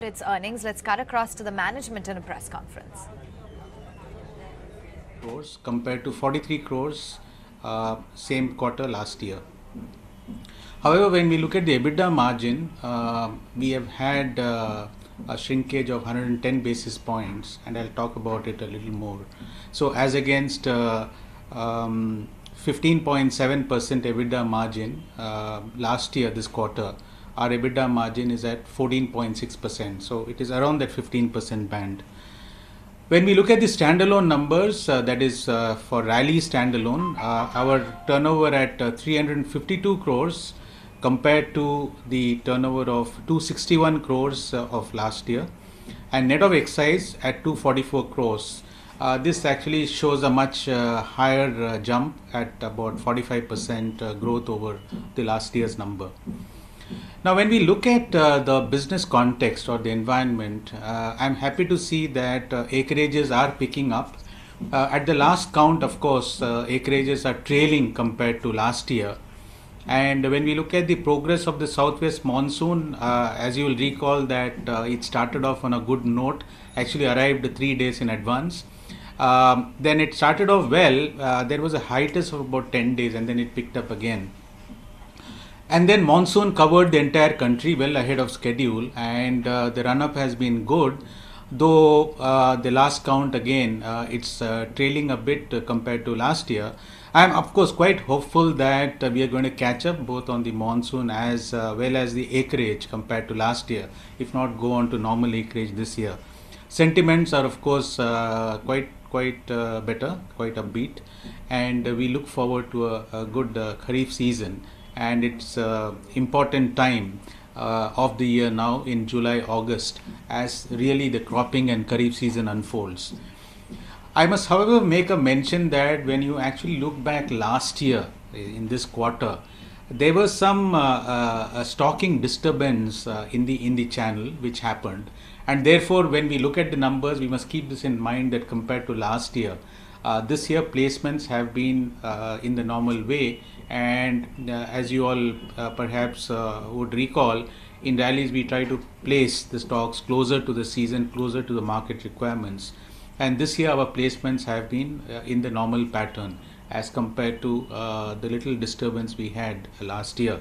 Its earnings. Let's cut across to the management in a press conference. Crores compared to 43 crores same quarter last year. However, when we look at the EBITDA margin, we have had a shrinkage of 110 basis points, and I'll talk about it a little more. So, as against 15.7% EBITDA margin last year, this quarter, our EBITDA margin is at 14.6%. So, it is around that 15% band. When we look at the standalone numbers, that is for Rallis standalone, our turnover at 352 crores compared to the turnover of 261 crores of last year, and net of excise at 244 crores. This actually shows a much higher jump at about 45% growth over the last year's number. Now, when we look at the business context or the environment, I'm happy to see that acreages are picking up. At the last count, of course, acreages are trailing compared to last year. And when we look at the progress of the southwest monsoon, as you will recall that it started off on a good note, actually arrived 3 days in advance. Then it started off well. There was a hiatus of about 10 days and then it picked up again. And then monsoon covered the entire country well ahead of schedule, and the run-up has been good, though the last count again, it's trailing a bit compared to last year. I am of course quite hopeful that we are going to catch up both on the monsoon as well as the acreage compared to last year, if not go on to normal acreage this year. Sentiments are of course quite better, quite upbeat, and we look forward to a good Kharif season. And it's important time of the year now in July, August, as really the cropping and Kharif season unfolds. I must, however, make a mention that when you actually look back last year in this quarter, there was some stocking disturbance in the channel which happened, and therefore when we look at the numbers, we must keep this in mind that compared to last year, this year placements have been in the normal way, and as you all perhaps would recall, in Rallis we try to place the stocks closer to the season, closer to the market requirements, and this year our placements have been in the normal pattern as compared to the little disturbance we had last year.